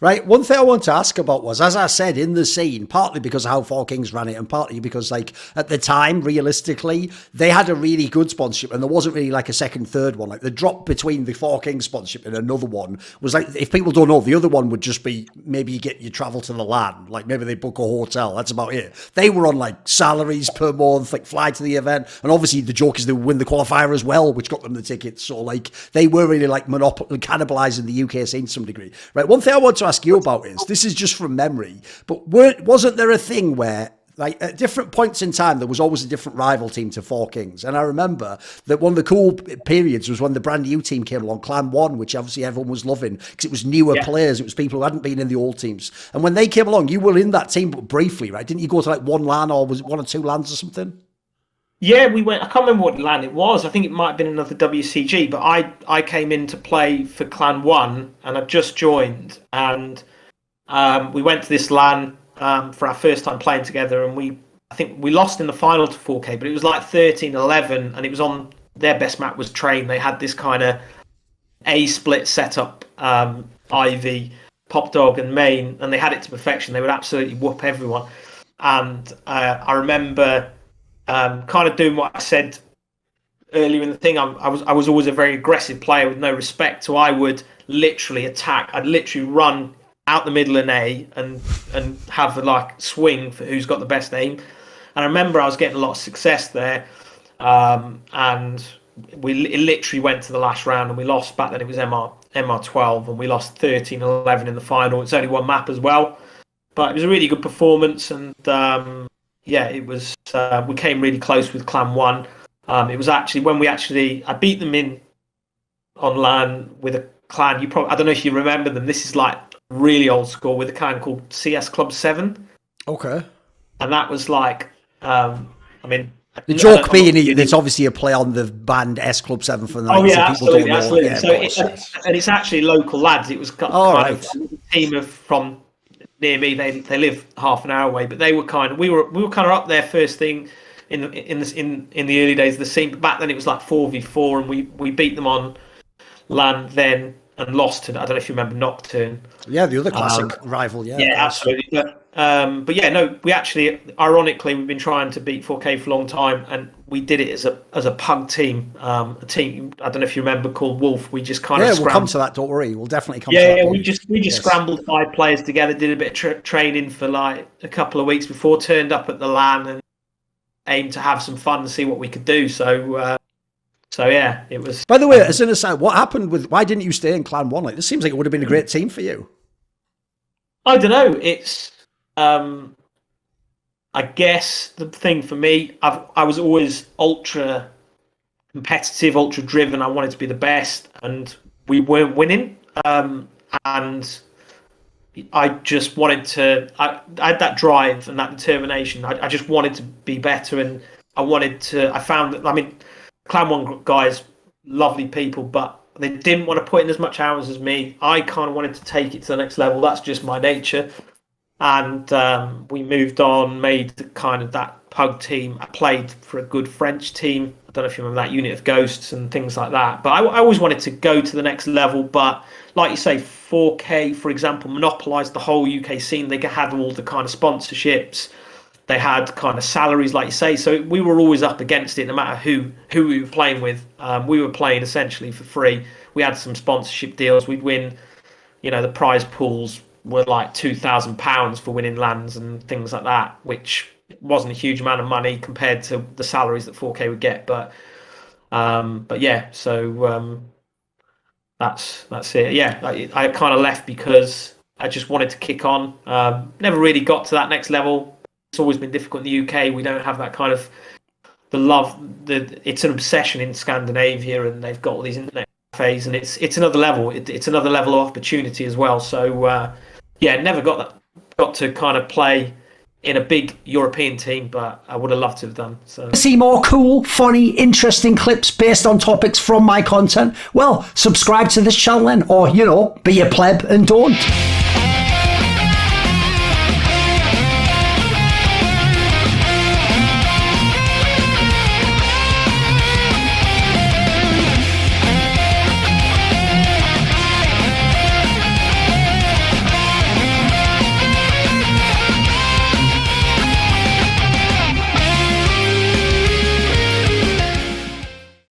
Right, one thing I want to ask about was, as I said, in the scene, partly because of how Four Kings ran it, and partly because, like, at the time, realistically, they had a really good sponsorship, and there wasn't really, like, a second, third one. Like, the drop between the Four Kings sponsorship and another one was, like, if people don't know, the other one would just be, maybe you travel to the LAN, like, maybe they book a hotel, that's about it. They were on, like, salaries per month, like, fly to the event, and obviously the joke is they would win the qualifier as well, which got them the tickets, so, like, they were really, like, cannibalising the UK scene to some degree. Right, one thing I want to ask you about is, this is just from memory, but wasn't there a thing where, like, at different points in time, there was always a different rival team to Four Kings? And I remember that one of the cool periods was when the brand new team came along, ClanOne, which obviously everyone was loving because it was newer players. It was people who hadn't been in the old teams. And when they came along, you were in that team, but briefly, right? Didn't you go to like one LAN, or was it one or two LANs or something? Yeah, we went. I can't remember what LAN it was. I think it might have been another WCG, but I came in to play for ClanOne, and I just joined, and we went to this LAN for our first time playing together, and I think we lost in the final to 4K, but it was like 13-11, and it was on their best map was Train. They had this kind of A split setup, Ivy, Pop Dog, and Main, and they had it to perfection. They would absolutely whoop everyone, and I remember kind of doing what I said earlier in the thing. I was always a very aggressive player with no respect, so I would literally attack. I'd literally run out the middle in A and have a like swing for who's got the best aim. And I remember I was getting a lot of success there, and it literally went to the last round, and we lost. Back then it was MR12, and we lost 13-11 in the final. It's only one map as well, but it was a really good performance, and it was. We came really close with ClanOne. It was actually when I beat them on LAN with a clan. I don't know if you remember them. This is like really old school, with a clan called CS Club 7. Okay. And that was like, the joke being it's obviously a play on the band S Club 7 for the night. Oh yeah, so people absolutely. Don't know. So and it's actually local lads. It was kind of a team from near me. They live half an hour away, but they were we were kind of up there first thing in the early days of the scene. But back then it was like 4v4, and we beat them on LAN then, and lost to, I don't know if you remember, Nocturne. Yeah, the other classic rival. Yeah, absolutely. But yeah, no, we actually, ironically, we've been trying to beat 4K for a long time, and we did it as a pug team. A team, I don't know if you remember, called Wolf. We just kind of we'll come to that. Don't worry, we'll definitely come. to that. Yeah, we just scrambled 5 players together, did a bit of training for like a couple of weeks before, turned up at the LAN, and aimed to have some fun and see what we could do. So yeah, it was. By the way, as an aside, what happened why didn't you stay in ClanOne? Like, this seems like it would have been a great team for you. I don't know. It's, I guess the thing for me, I was always ultra competitive, ultra driven. I wanted to be the best, and we weren't winning. And I just wanted to. I had that drive and that determination. I just wanted to be better, and I found that. I mean, ClanOne guys, lovely people, but they didn't want to put in as much hours as me. I kind of wanted to take it to the next level. That's just my nature. And we moved on, made kind of that pug team. I played for a good French team. I don't know if you remember that, unit of ghosts and things like that. But I always wanted to go to the next level. But like you say, 4K, for example, monopolised the whole UK scene. They had all the kind of sponsorships. They had kind of salaries, like you say. So we were always up against it, no matter who we were playing with. We were playing essentially for free. We had some sponsorship deals. We'd win, the prize pools were like £2,000 for winning lands and things like that, which wasn't a huge amount of money compared to the salaries that 4K would get. But yeah, so that's it. Yeah, I kind of left because I just wanted to kick on. Never really got to that next level. It's always been difficult in the UK. We don't have that kind of the love. It's an obsession in Scandinavia, and they've got all these internet cafes, and it's another level. It's another level of opportunity as well. So never got to kind of play in a big European team, but I would have loved to have done. So, see more cool, funny, interesting clips based on topics from my content? Well, subscribe to this channel then, or be a pleb and don't.